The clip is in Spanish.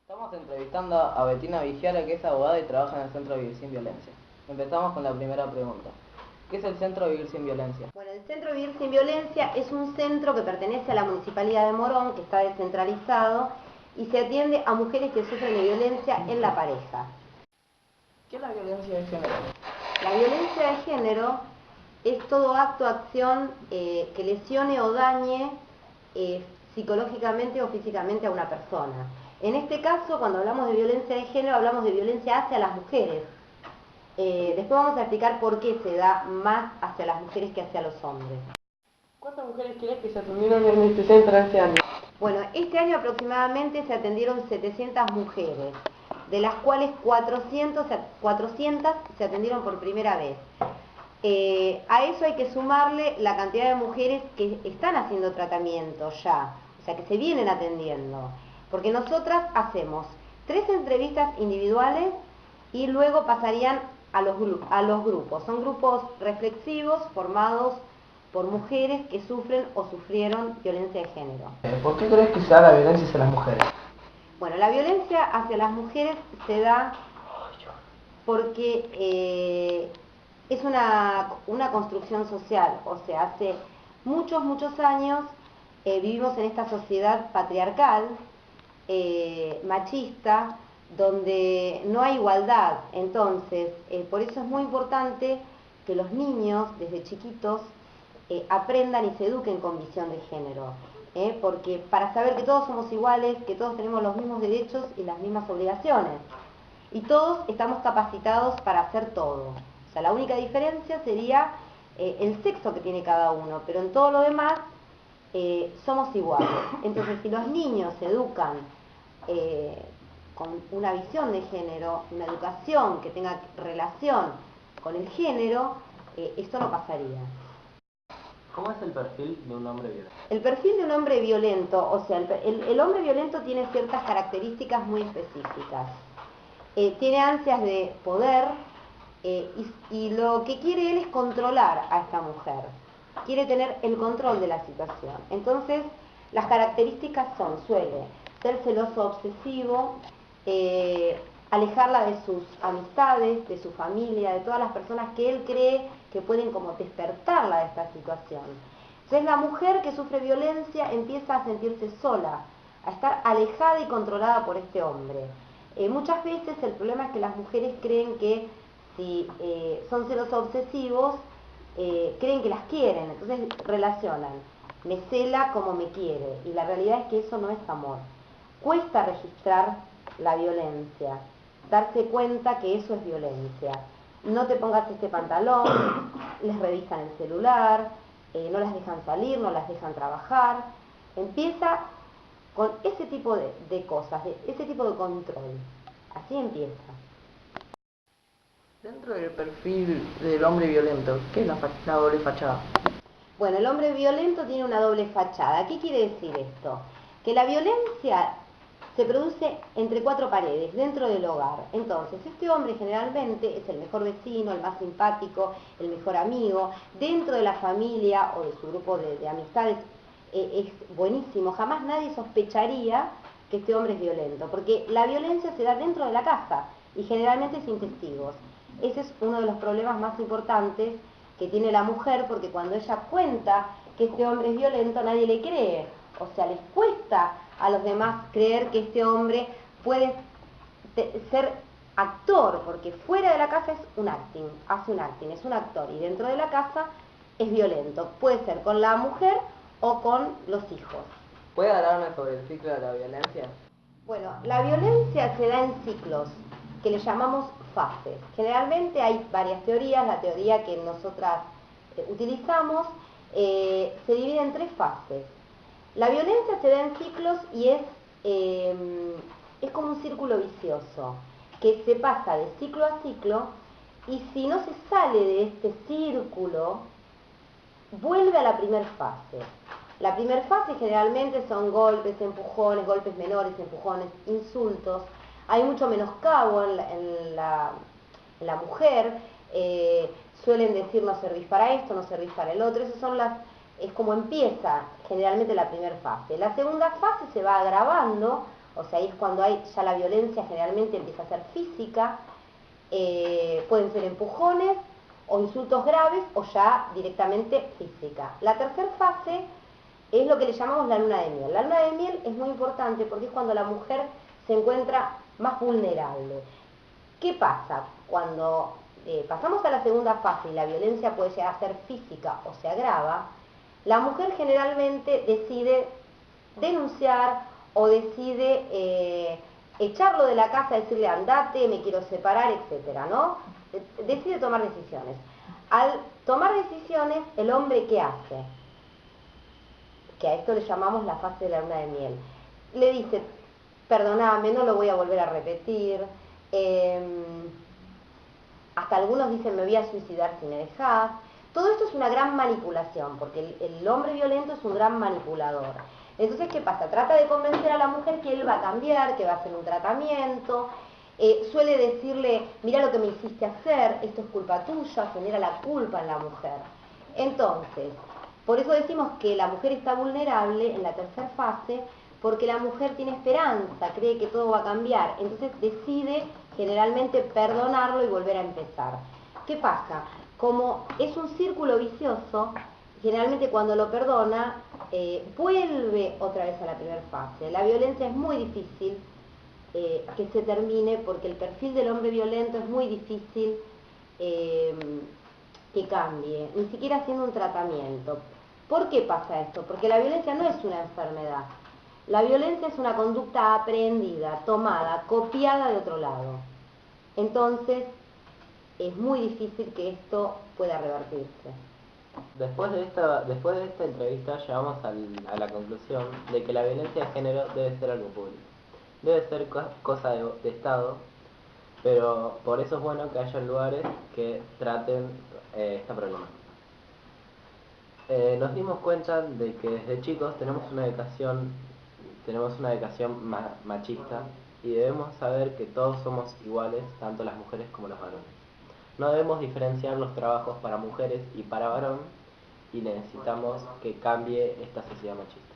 Estamos entrevistando a Betina Vigiara, que es abogada y trabaja en el Centro Vivir Sin Violencia. Empezamos con la primera pregunta. ¿Qué es el Centro Vivir Sin Violencia? Bueno, el Centro Vivir Sin Violencia es un centro que pertenece a la Municipalidad de Morón, que está descentralizado, y se atiende a mujeres que sufren de violencia en la pareja. ¿Qué es la violencia de género? La violencia de género es todo acto o acción que lesione o dañe psicológicamente o físicamente a una persona. En este caso, cuando hablamos de violencia de género, hablamos de violencia hacia las mujeres. Después vamos a explicar por qué se da más hacia las mujeres que hacia los hombres. ¿Cuántas mujeres crees que se atendieron en este centro este año? Bueno, este año aproximadamente se atendieron 700 mujeres, de las cuales 400 se atendieron por primera vez. A eso hay que sumarle la cantidad de mujeres que están haciendo tratamiento ya, o sea, que se vienen atendiendo. Porque nosotras hacemos 3 entrevistas individuales y luego pasarían a los grupos. Son grupos reflexivos formados por mujeres que sufren o sufrieron violencia de género. ¿Por qué crees que se da la violencia hacia las mujeres? Bueno, la violencia hacia las mujeres se da porque es una construcción social, o sea, hace muchos años vivimos en esta sociedad patriarcal, machista, donde no hay igualdad. Entonces, por eso es muy importante que los niños, desde chiquitos, aprendan y se eduquen con visión de género. Porque para saber que todos somos iguales, que todos tenemos los mismos derechos y las mismas obligaciones. Y todos estamos capacitados para hacer todo. O sea, la única diferencia sería el sexo que tiene cada uno, pero en todo lo demás somos iguales. Entonces, si los niños se educan con una visión de género, una educación que tenga relación con el género, esto no pasaría. ¿Cómo es el perfil de un hombre violento? El perfil de un hombre violento, o sea, el hombre violento tiene ciertas características muy específicas. Tiene ansias de poder y lo que quiere él es controlar a esta mujer. Quiere tener el control de la situación. Entonces, las características suele ser celoso obsesivo, alejarla de sus amistades, de su familia, de todas las personas que él cree que pueden como despertarla de esta situación. Entonces la mujer que sufre violencia empieza a sentirse sola, a estar alejada y controlada por este hombre. Muchas veces el problema es que las mujeres creen que si son celos obsesivos, creen que las quieren, entonces relacionan, me cela como me quiere, y la realidad es que eso no es amor. Cuesta registrar la violencia, darse cuenta que eso es violencia. No te pongas este pantalón, les revisan el celular, no las dejan salir, no las dejan trabajar. Empieza con ese tipo de cosas, ese tipo de control. Así empieza. Dentro del perfil del hombre violento, ¿qué es la doble fachada? Bueno, el hombre violento tiene una doble fachada. ¿Qué quiere decir esto? Que la violencia se produce entre 4 paredes, dentro del hogar. Entonces, este hombre generalmente es el mejor vecino, el más simpático, el mejor amigo. Dentro de la familia o de su grupo de amistades es buenísimo. Jamás nadie sospecharía que este hombre es violento, porque la violencia se da dentro de la casa y generalmente sin testigos. Ese es uno de los problemas más importantes que tiene la mujer, porque cuando ella cuenta que este hombre es violento, nadie le cree. O sea, les cuesta a los demás creer que este hombre puede ser actor, porque fuera de la casa es un acting, hace un acting, es un actor, y dentro de la casa es violento. Puede ser con la mujer o con los hijos. ¿Puede hablarme sobre el ciclo de la violencia? Bueno, la violencia se da en ciclos, que le llamamos fases. Generalmente hay varias teorías, la teoría que nosotras utilizamos se divide en 3 fases. La violencia se da en ciclos y es como un círculo vicioso, que se pasa de ciclo a ciclo, y si no se sale de este círculo, vuelve a la primera fase. La primera fase generalmente son golpes, empujones, golpes menores, empujones, insultos. Hay mucho menoscabo en la mujer. Suelen decir no servís para esto, no servís para el otro. Es como empieza generalmente la primera fase. La segunda fase se va agravando O sea, ahí es cuando hay ya la violencia generalmente empieza a ser física, pueden ser empujones o insultos graves o ya directamente física. La tercera fase es lo que le llamamos la luna de miel. La luna de miel es muy importante porque es cuando la mujer se encuentra más vulnerable. ¿Qué pasa? Cuando pasamos a la segunda fase y la violencia puede llegar a ser física o se agrava, la mujer generalmente decide denunciar o decide echarlo de la casa, decirle andate, me quiero separar, etcétera, ¿no? Decide tomar decisiones. Al tomar decisiones, el hombre, ¿qué hace? Que a esto le llamamos la fase de la luna de miel. Le dice, perdóname, no lo voy a volver a repetir. Hasta algunos dicen, me voy a suicidar si me dejas. Todo esto es una gran manipulación, porque el hombre violento es un gran manipulador. Entonces, ¿qué pasa? Trata de convencer a la mujer que él va a cambiar, que va a hacer un tratamiento. Suele decirle, mira lo que me hiciste hacer, esto es culpa tuya, genera la culpa en la mujer. Entonces, por eso decimos que la mujer está vulnerable en la tercera fase, porque la mujer tiene esperanza, cree que todo va a cambiar, entonces decide generalmente perdonarlo y volver a empezar. ¿Qué pasa? Como es un círculo vicioso, generalmente cuando lo perdona, vuelve otra vez a la primera fase. La violencia es muy difícil que se termine porque el perfil del hombre violento es muy difícil que cambie, ni siquiera haciendo un tratamiento. ¿Por qué pasa esto? Porque la violencia no es una enfermedad. La violencia es una conducta aprendida, tomada, copiada de otro lado. Entonces, es muy difícil que esto pueda revertirse. Después de esta entrevista llegamos a la conclusión de que la violencia de género debe ser algo público. Debe ser cosa de Estado, pero por eso es bueno que haya lugares que traten esta problemática. Nos dimos cuenta de que desde chicos tenemos una educación machista y debemos saber que todos somos iguales, tanto las mujeres como los varones. No debemos diferenciar los trabajos para mujeres y para varón y necesitamos que cambie esta sociedad machista.